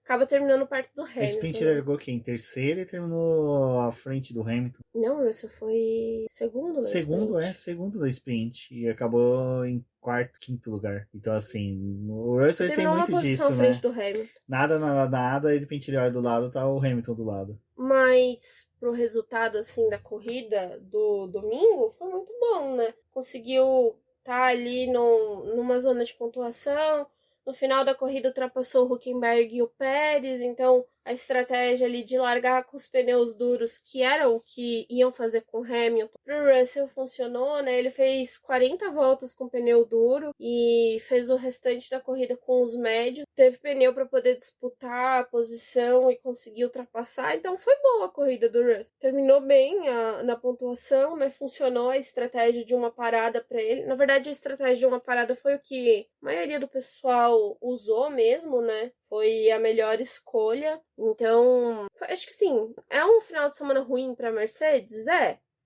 acaba terminando perto do Hamilton. A sprint largou aqui em terceiro e terminou à frente do Hamilton. Não, o Russell foi segundo na sprint. Segundo da sprint. E acabou em quarto, quinto lugar. Então, assim, o Russell tem muito disso, né? Frente do Hamilton. Nada, e de repente ele olha do lado, tá o Hamilton do lado. Mas pro resultado, assim, da corrida do domingo, foi muito bom, né? Conseguiu estar ali numa zona de pontuação. No final da corrida ultrapassou o Hülkenberg e o Pérez, então a estratégia ali de largar com os pneus duros, que era o que iam fazer com o Hamilton, pro Russell funcionou, né? Ele fez 40 voltas com pneu duro e fez o restante da corrida com os médios. Teve pneu para poder disputar a posição e conseguir ultrapassar, então foi boa a corrida do Russell. Terminou bem na pontuação, né? Funcionou a estratégia de uma parada para ele. Na verdade, a estratégia de uma parada foi o que a maioria do pessoal usou mesmo, né? Foi a melhor escolha. Então, acho que sim. É um final de semana ruim para Mercedes?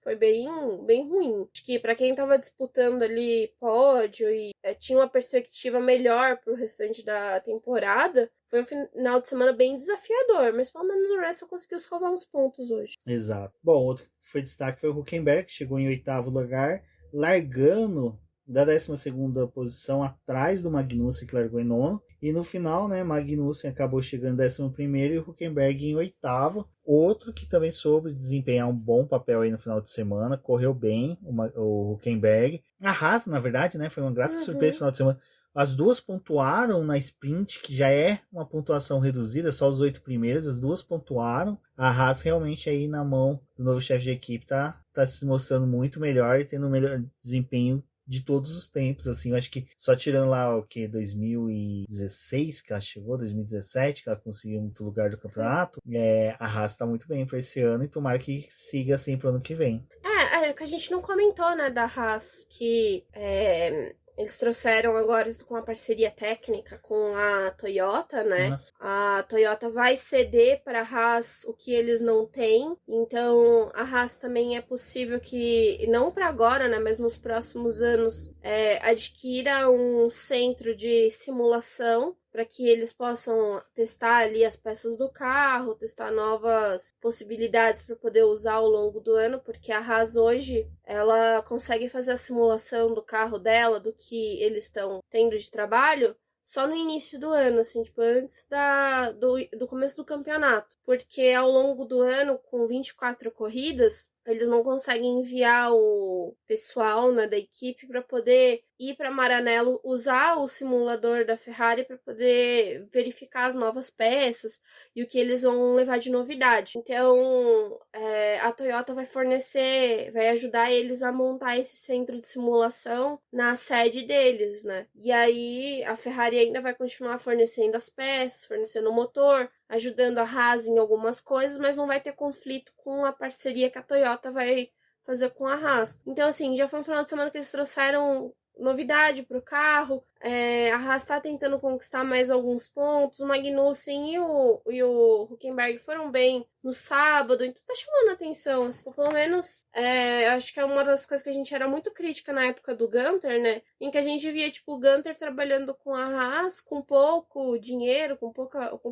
Foi bem ruim. Acho que para quem tava disputando ali pódio e tinha uma perspectiva melhor pro restante da temporada, foi um final de semana bem desafiador, mas pelo menos o Russell conseguiu salvar uns pontos hoje. Exato. Bom, outro que foi destaque foi o Hülkenberg, que chegou em 8º lugar, largando da 12ª posição atrás do Magnussen, que largou em 9º. E no final, né, Magnussen acabou chegando em 11º e o Hülkenberg em 8º. Outro que também soube desempenhar um bom papel aí no final de semana, correu bem o Hülkenberg. A Haas, na verdade, né, foi uma grata surpresa no final de semana. As duas pontuaram na sprint, que já é uma pontuação reduzida, só os 8 primeiros, as duas pontuaram. A Haas realmente aí na mão do novo chefe de equipe tá se mostrando muito melhor e tendo um melhor desempenho de todos os tempos, assim, eu acho que só tirando lá o que 2016 que ela chegou, 2017 que ela conseguiu muito lugar do campeonato, a Haas tá muito bem para esse ano e tomara que siga assim pro ano que vem. O que a gente não comentou, né, da Haas, que eles trouxeram agora com uma parceria técnica com a Toyota, né? Nossa. A Toyota vai ceder para a Haas o que eles não têm. Então, a Haas também é possível que, não para agora, né? Mas nos próximos anos, adquira um centro de simulação para que eles possam testar ali as peças do carro, testar novas possibilidades para poder usar ao longo do ano, porque a Haas hoje, ela consegue fazer a simulação do carro dela, do que eles estão tendo de trabalho, só no início do ano, assim, tipo, antes do começo do campeonato. Porque ao longo do ano, com 24 corridas, eles não conseguem enviar o pessoal, né, da equipe para poder ir para Maranello, usar o simulador da Ferrari para poder verificar as novas peças e o que eles vão levar de novidade. Então, a Toyota vai ajudar eles a montar esse centro de simulação na sede deles, né? E aí, a Ferrari ainda vai continuar fornecendo as peças, fornecendo o motor, ajudando a Haas em algumas coisas, mas não vai ter conflito com a parceria que a Toyota vai fazer com a Haas. Então, assim, já foi um final de semana que eles trouxeram novidade pro carro. A Haas tá tentando conquistar mais alguns pontos. O Magnussen e o Hülkenberg foram bem no sábado, então tá chamando a atenção, assim. Pelo menos, acho que é uma das coisas que a gente era muito crítica na época do Gunter, né? Em que a gente via, tipo, o Gunter trabalhando com a Haas, com pouco dinheiro, com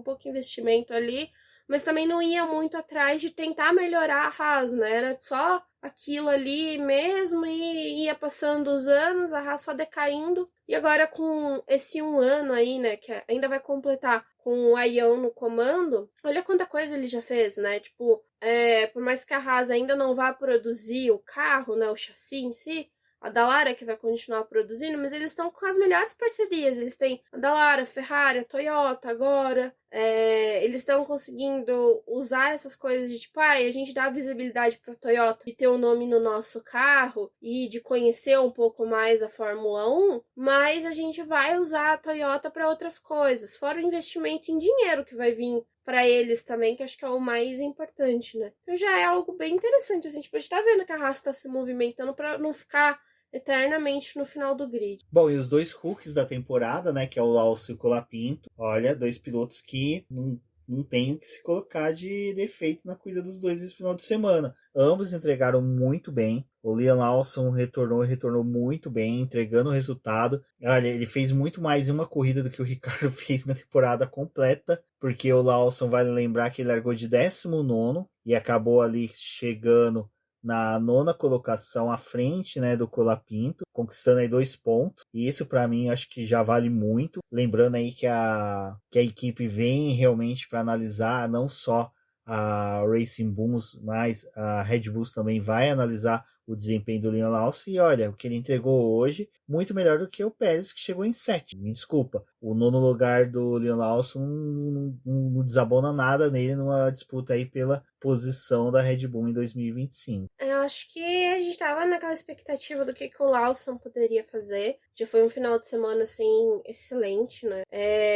pouco investimento ali, mas também não ia muito atrás de tentar melhorar a Haas, né? Era só aquilo ali mesmo e ia passando os anos, a Haas só decaindo. E agora com esse 1 ano aí, né, que ainda vai completar com o Ayan no comando, olha quanta coisa ele já fez, né? Tipo, por mais que a Haas ainda não vá produzir o carro, né, o chassi em si, a Dallara que vai continuar produzindo, mas eles estão com as melhores parcerias. Eles têm a Dallara, a Ferrari, a Toyota agora. Eles estão conseguindo usar essas coisas de tipo, a gente dá visibilidade para a Toyota de ter o nome no nosso carro e de conhecer um pouco mais a Fórmula 1, mas a gente vai usar a Toyota para outras coisas, fora o investimento em dinheiro que vai vir para eles também, que acho que é o mais importante, né? Então já é algo bem interessante, assim, tipo, a gente tá vendo que a Haas tá se movimentando para não ficar eternamente no final do grid. Bom, e os 2 rookies da temporada, né, que é o Lawson e o Colapinto, olha, 2 pilotos que não tem o que se colocar de defeito na corrida dos dois esse final de semana. Ambos entregaram muito bem. O Liam Lawson retornou muito bem, entregando o resultado. Olha, ele fez muito mais em uma corrida do que o Ricardo fez na temporada completa, porque o Lawson, vale lembrar que ele largou de 19º e acabou ali chegando na 9ª colocação à frente, né, do Colapinto, conquistando aí 2 pontos. E isso para mim acho que já vale muito. Lembrando aí que a equipe vem realmente para analisar não só a Racing Bulls, mas a Red Bulls também vai analisar o desempenho do Liam Lawson, e olha, o que ele entregou hoje, muito melhor do que o Pérez, que chegou em 7. Me desculpa, o 9º lugar do Liam Lawson não desabona nada nele numa disputa aí pela posição da Red Bull em 2025. Eu acho que a gente tava naquela expectativa do que o Lawson poderia fazer. Já foi um final de semana, assim, excelente, né?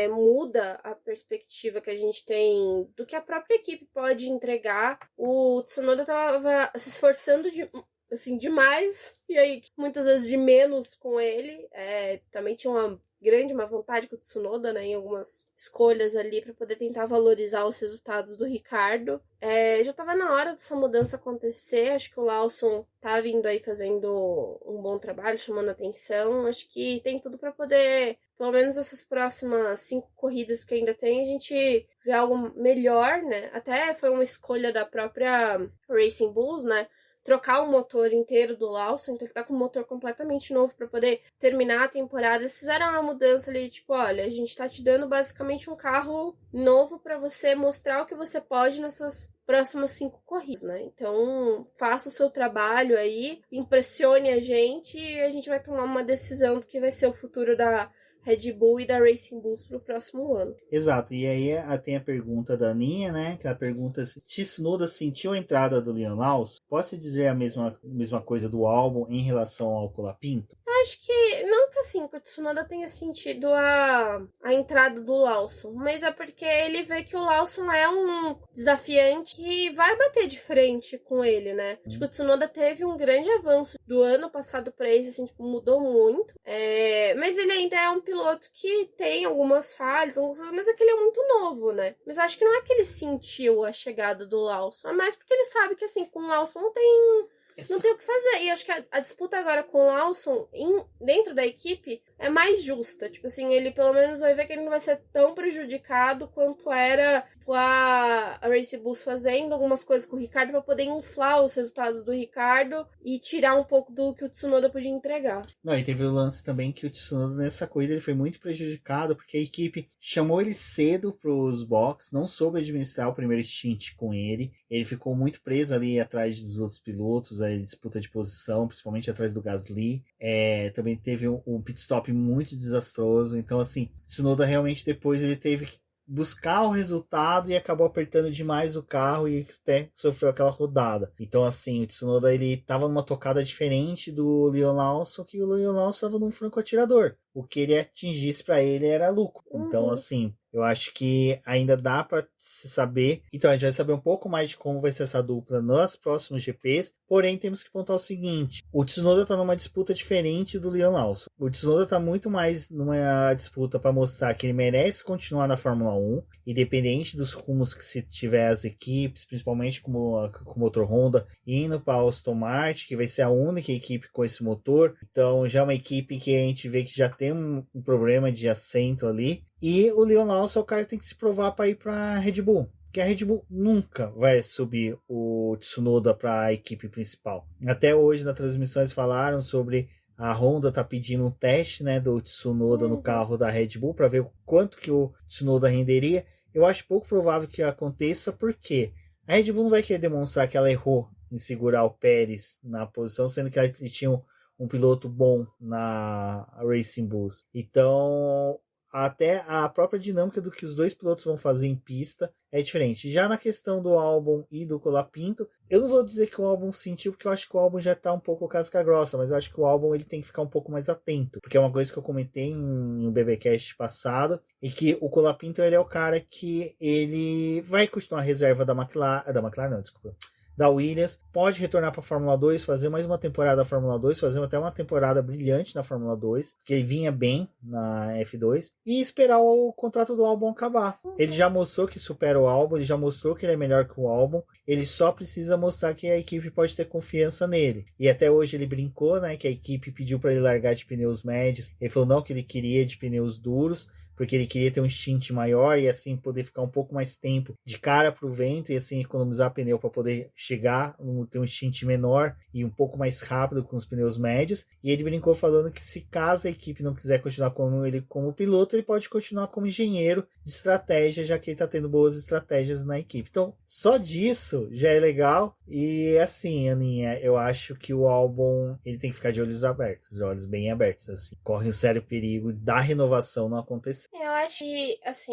Muda a perspectiva que a gente tem do que a própria equipe pode entregar. O Tsunoda tava se esforçando demais, e aí muitas vezes de menos com ele. Também tinha uma má vontade com o Tsunoda, né, em algumas escolhas ali para poder tentar valorizar os resultados do Ricardo. Já estava na hora dessa mudança acontecer. Acho que o Lawson tá vindo aí fazendo um bom trabalho, chamando atenção. Acho que tem tudo para poder, pelo menos essas próximas 5 corridas que ainda tem, a gente ver algo melhor, né? Até foi uma escolha da própria Racing Bulls, né, trocar o motor inteiro do Lawson, então ele tá com um motor completamente novo para poder terminar a temporada. Eles fizeram uma mudança ali, tipo, olha, a gente tá te dando basicamente um carro novo para você mostrar o que você pode nessas próximas 5 corridas, né? Então, faça o seu trabalho aí, impressione a gente e a gente vai tomar uma decisão do que vai ser o futuro da Red Bull e da Racing Bulls para o próximo ano. Exato, e aí tem a pergunta da Aninha, né? Que ela pergunta se Tsunoda sentiu a entrada do Liam Lawson. Posso dizer a mesma coisa do álbum em relação ao Colapinto? Acho que não que assim, que o Tsunoda tenha sentido a entrada do Lawson, mas é porque ele vê que o Lawson é um desafiante e vai bater de frente com ele, né? Acho que o Tsunoda teve um grande avanço do ano passado pra esse, assim, tipo, mudou muito. Mas ele ainda é um piloto que tem algumas falhas, mas é que ele é muito novo, né? Mas eu acho que não é que ele sentiu a chegada do Lawson, é mais porque ele sabe que, assim, com o Lawson não tem o que fazer. E acho que a disputa agora com o Lawson dentro da equipe é mais justa. Tipo assim, ele pelo menos vai ver que ele não vai ser tão prejudicado quanto era a Racing Bulls fazendo algumas coisas com o Ricardo para poder inflar os resultados do Ricardo e tirar um pouco do que o Tsunoda podia entregar. Não, e teve o lance também que o Tsunoda nessa corrida ele foi muito prejudicado porque a equipe chamou ele cedo para os boxes, não soube administrar o primeiro stint com ele. Ele ficou muito preso ali atrás dos outros pilotos, a disputa de posição, principalmente atrás do Gasly. Também teve um pit stop muito desastroso. Então, assim, o Tsunoda realmente depois ele teve que buscar o resultado e acabou apertando demais o carro e até sofreu aquela rodada. Então, assim, o Tsunoda ele tava numa tocada diferente do Liam Lawson, que o Liam Lawson estava num franco atirador. O que ele atingisse para ele era lucro. Então, assim, eu acho que ainda dá para se saber. Então, a gente vai saber um pouco mais de como vai ser essa dupla nos próximos GPs. Porém, temos que pontuar o seguinte: o Tsunoda tá numa disputa diferente do Liam Lawson. O Tsunoda tá muito mais numa disputa para mostrar que ele merece continuar na Fórmula 1, independente dos rumos que se tiver as equipes, principalmente com o motor Honda, indo para a Aston Martin, que vai ser a única equipe com esse motor. Então, já é uma equipe que a gente vê que já tem um problema de assento ali. E o Liam Lawson é o cara que tem que se provar para ir para a Red Bull. Porque a Red Bull nunca vai subir o Tsunoda para a equipe principal. Até hoje na transmissão eles falaram sobre a Honda tá pedindo um teste, né, do Tsunoda no carro da Red Bull para ver o quanto que o Tsunoda renderia. Eu acho pouco provável que aconteça, porque a Red Bull não vai querer demonstrar que ela errou em segurar o Pérez na posição, sendo que ela tinha um piloto bom na Racing Bulls. Então, até a própria dinâmica do que os dois pilotos vão fazer em pista é diferente. Já na questão do Albon e do Colapinto, eu não vou dizer que o Albon sentiu, porque eu acho que o Albon já está um pouco casca grossa, mas eu acho que o Albon ele tem que ficar um pouco mais atento, porque é uma coisa que eu comentei em um BBcast passado, e que o Colapinto ele é o cara que ele vai continuar a reserva da McLaren não, desculpa, da Williams, pode retornar para a Fórmula 2, fazer mais uma temporada da Fórmula 2, fazer até uma temporada brilhante na Fórmula 2, porque ele vinha bem na F2, e esperar o contrato do Albon acabar. Ele já mostrou que supera o Albon, ele já mostrou que ele é melhor que o Albon, ele só precisa mostrar que a equipe pode ter confiança nele. E até hoje ele brincou, né, que a equipe pediu para ele largar de pneus médios, ele falou não, que ele queria de pneus duros, porque ele queria ter um stint maior e assim poder ficar um pouco mais tempo de cara para o vento e assim economizar pneu para poder chegar, ter um stint menor e um pouco mais rápido com os pneus médios. E ele brincou falando que se caso a equipe não quiser continuar com ele como piloto, ele pode continuar como engenheiro de estratégia, já que ele está tendo boas estratégias na equipe. Então, só disso já é legal. E assim, Aninha, eu acho que o Albon ele tem que ficar de olhos abertos, olhos bem abertos, assim. Corre um sério perigo da renovação não acontecer. Eu acho que, assim,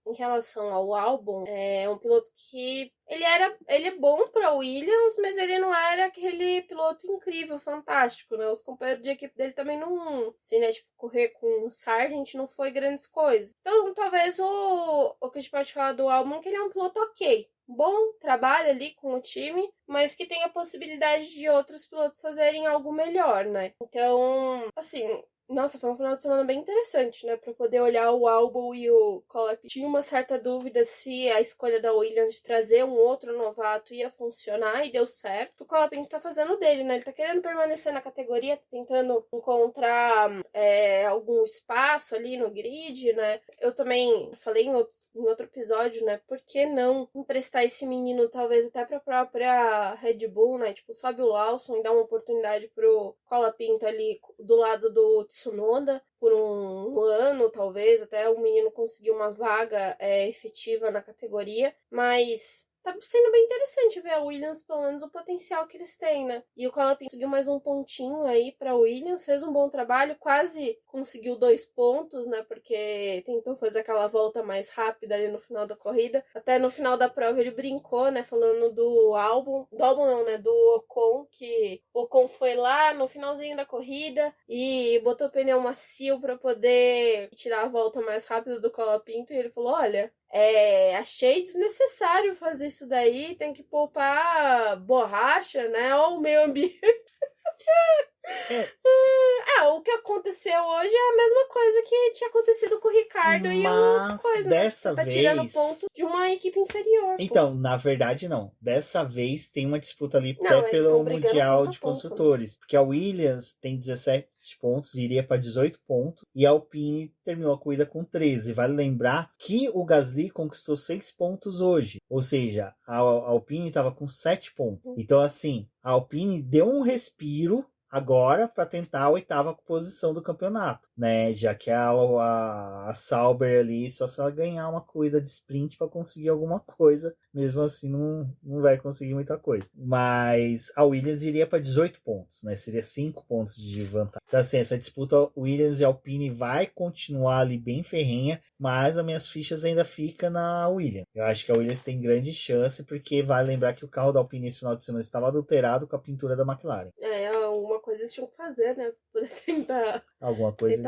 em relação ao Albon, é um piloto que ele é bom para Williams, mas ele não era aquele piloto incrível, fantástico, né? Os companheiros de equipe dele também não, assim, né? Tipo, correr com o Sargent não foi grandes coisas. Então, talvez o que a gente pode falar do Albon, que ele é um piloto ok. Bom, trabalha ali com o time, mas que tem a possibilidade de outros pilotos fazerem algo melhor, né? Então, assim, nossa, foi um final de semana bem interessante, né? Pra poder olhar o Albon e o Colapinto. Tinha uma certa dúvida se a escolha da Williams de trazer um outro novato ia funcionar, e deu certo. O Colapinto tá fazendo dele, né? Ele tá querendo permanecer na categoria, tá tentando encontrar algum espaço ali no grid, né? Eu também falei em outro episódio, né? Por que não emprestar esse menino, talvez até pra própria Red Bull, né? Tipo, sobe o Lawson e dá uma oportunidade pro Colapinto ali do lado do Tsunoda por um ano, talvez, até o menino conseguir uma vaga efetiva na categoria, mas tá sendo bem interessante ver a Williams, pelo menos o potencial que eles têm, né? E o Colapinto conseguiu mais um pontinho aí pra Williams, fez um bom trabalho, quase conseguiu 2 pontos, né? Porque tentou fazer aquela volta mais rápida ali no final da corrida. Até no final da prova ele brincou, né? Falando do Albon não, né? Do Ocon, que o Ocon foi lá no finalzinho da corrida e botou o pneu macio pra poder tirar a volta mais rápida do Colapinto, e ele falou, olha, achei desnecessário fazer isso daí, tem que poupar borracha, né? Ou o meio ambiente. O que aconteceu hoje é a mesma coisa que tinha acontecido com o Ricardo e o coisa, dessa né? Tá vez tirando ponto de uma equipe inferior. Então, na verdade, não. Dessa vez tem uma disputa ali até eles pelo estão brigando Mundial ponto a de ponto, Construtores. Porque a Williams tem 17 pontos, iria para 18 pontos. E a Alpine terminou a corrida com 13. Vale lembrar que o Gasly conquistou 6 pontos hoje. Ou seja, a Alpine estava com 7 pontos. Então, assim, a Alpine deu um respiro agora para tentar a 8ª posição do campeonato, né? Já que a Sauber ali, só se ela ganhar uma corrida de sprint para conseguir alguma coisa, mesmo assim não vai conseguir muita coisa. Mas a Williams iria para 18 pontos, né? Seria 5 pontos de vantagem. Então, assim, essa disputa Williams e Alpine vai continuar ali bem ferrenha, mas as minhas fichas ainda ficam na Williams. Eu acho que a Williams tem grande chance, porque vale lembrar que o carro da Alpine esse final de semana estava adulterado com a pintura da McLaren. Alguma coisa eles tinham que fazer, né? Pra poder tentar alguma coisa,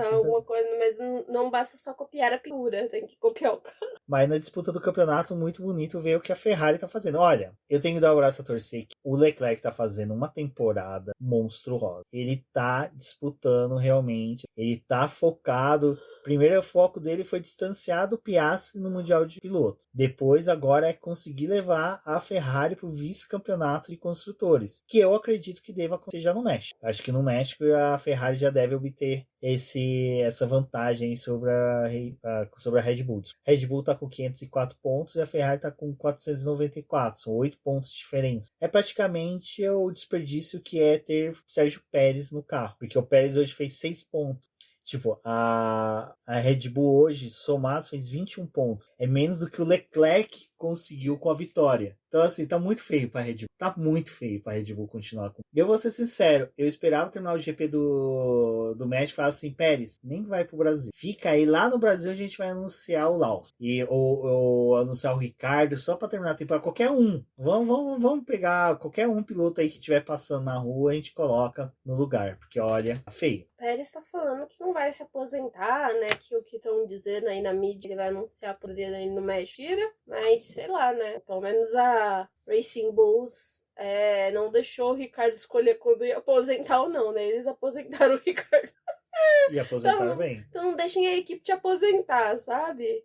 mas não basta só copiar a pintura, tem que copiar o carro. Mas na disputa do campeonato, muito bonito ver o que a Ferrari tá fazendo. Olha, eu tenho que dar o braço a torcer que o Leclerc tá fazendo uma temporada monstruosa. Ele tá disputando realmente, ele tá focado. Primeiro foco dele foi distanciar do Piastri no Mundial de Pilotos. Depois, agora, é conseguir levar a Ferrari pro vice-campeonato de construtores, que eu acredito que deva acontecer já no México. Acho que no México a Ferrari já deve obter essa vantagem sobre a Red Bull. A Red Bull tá com 504 pontos e a Ferrari tá com 494, são 8 pontos de diferença. É praticamente o desperdício que é ter Sérgio Pérez no carro, porque o Pérez hoje fez 6 pontos. Tipo, a Red Bull hoje, somados, fez 21 pontos. É menos do que o Leclerc conseguiu com a vitória. Então, assim, tá muito feio pra Red Bull. Tá muito feio pra Red Bull continuar com. Eu vou ser sincero, eu esperava terminar o GP do México e falar assim, Pérez, nem vai pro Brasil. Fica aí, lá no Brasil a gente vai anunciar o Lawson. Ou anunciar o Ricardo, só pra terminar a temporada. Qualquer um. Vamos pegar qualquer um piloto aí que estiver passando na rua, a gente coloca no lugar. Porque, olha, tá feio. Pérez tá falando que não vai se aposentar, né? Que o que estão dizendo aí na mídia, ele vai anunciar a aposentadoria dele no México. Mas, sei lá, né? Pelo menos a Racing Bulls não deixou o Ricardo escolher quando ia aposentar ou não, né? Eles aposentaram o Ricardo. E aposentaram bem. Então não deixem a equipe te aposentar, sabe?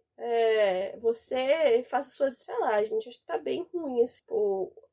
Você faça sua, sei lá, gente, acho que tá bem ruim assim,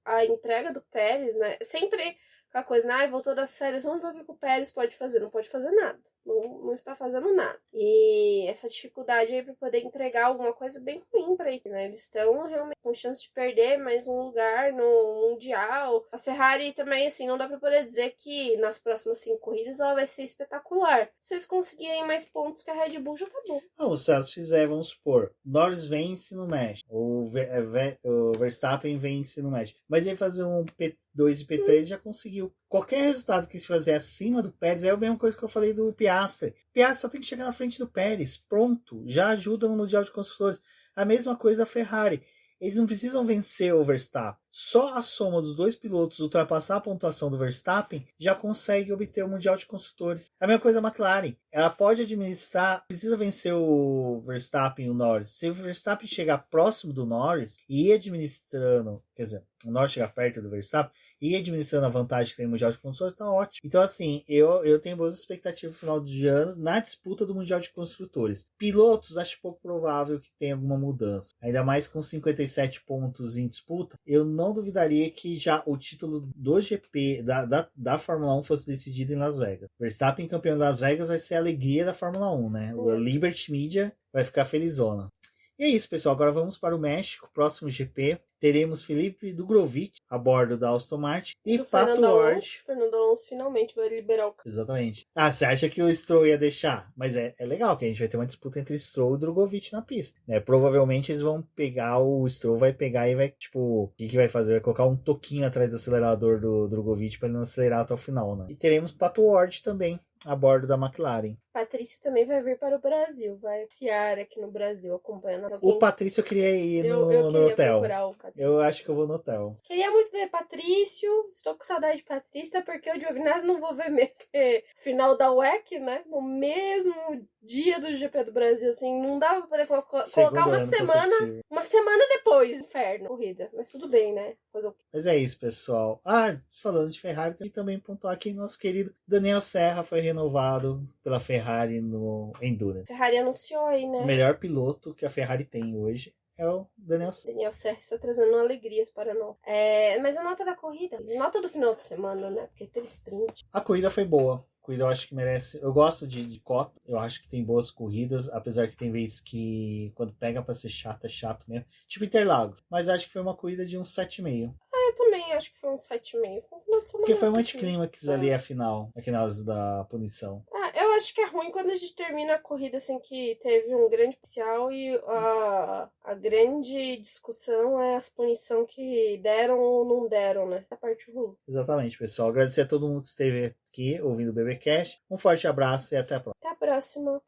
a entrega do Pérez, né? Sempre aquela coisa, né? Voltou das férias, vamos ver o que o Pérez pode fazer. Não pode fazer nada. Não está fazendo nada. E essa dificuldade aí pra poder entregar alguma coisa bem ruim pra equipe, né? Eles estão realmente com chance de perder mais um lugar no Mundial. A Ferrari também, assim, não dá pra poder dizer que nas próximas 5 corridas ela vai ser espetacular. Se eles conseguirem mais pontos que a Red Bull, já tá bom. Não, se elas fizerem, vamos supor, Norris vence no México, o Verstappen vence no México, mas ele fazer um P2 e P3 já conseguiu. Qualquer resultado que eles fazer acima do Pérez é a mesma coisa que eu falei do Piastri. Piastri só tem que chegar na frente do Pérez, pronto, já ajuda no Mundial de Construtores. A mesma coisa a Ferrari. Eles não precisam vencer o Verstappen. Só a soma dos dois pilotos ultrapassar a pontuação do Verstappen já consegue obter o Mundial de Construtores. A mesma coisa a McLaren. Ela pode administrar, precisa vencer o Verstappen e o Norris. Se o Verstappen chegar próximo do Norris e ir administrando, quer dizer, o Norris chegar perto do Verstappen e ir administrando a vantagem que tem no Mundial de Construtores, tá ótimo. Então, assim, eu tenho boas expectativas no final de ano na disputa do Mundial de Construtores. Pilotos, acho pouco provável que tenha alguma mudança. Ainda mais com 57 pontos em disputa, eu não duvidaria que já o título do GP da Fórmula 1 fosse decidido em Las Vegas. Verstappen campeão de Las Vegas vai ser a alegria da Fórmula 1, né? A Liberty Media vai ficar felizona. E é isso, pessoal. Agora vamos para o México, próximo GP. Teremos Felipe Drugovich a bordo da Aston Martin e Pato Ward. Fernando Alonso finalmente vai liberar o carro. Exatamente. Você acha que o Stroll ia deixar? Mas é legal que a gente vai ter uma disputa entre Stroll e Drugovich na pista, né? Provavelmente eles vão pegar, o Stroll vai pegar e vai, tipo, o que vai fazer? Vai colocar um toquinho atrás do acelerador do Drugovich para ele não acelerar até o final, né? E teremos Pato Ward também a bordo da McLaren. Patrício também vai vir para o Brasil, vai passear aqui no Brasil, acompanhando alguém. O Patrício eu queria ir no hotel. Eu acho que eu vou no hotel. Queria muito ver Patrício, estou com saudade de Patrício, até porque o Giovinazzi não vou ver mesmo. Final da WEC, né? No mesmo dia do GP do Brasil, assim, não dava pra poder colocar uma semana depois, inferno, corrida. Mas tudo bem, né? Fazer o quê? Mas é isso, pessoal. Falando de Ferrari, e também pontuar que nosso querido Daniel Serra foi renovado pela Ferrari no Endurance. Ferrari anunciou aí, né? O melhor piloto que a Ferrari tem hoje é o Daniel Serra. Daniel Serra está trazendo alegrias para nós. Mas a nota da corrida, nota do final de semana, né? Porque teve sprint. A corrida foi boa. Corrida eu acho que merece. Eu gosto de Cota. Eu acho que tem boas corridas. Apesar que tem vezes que quando pega pra ser chato, é chato mesmo. Tipo Interlagos. Mas eu acho que foi uma corrida de uns 7,5. Eu também acho que foi uns 7,5. Foi um final de semana. Porque foi um anticlímax ali a final da punição. Eu acho que é ruim quando a gente termina a corrida assim que teve um grande especial e a grande discussão é as punições que deram ou não deram, né? A parte ruim. Exatamente, pessoal. Agradecer a todo mundo que esteve aqui ouvindo o BBcast. Um forte abraço e até a próxima. Até a próxima.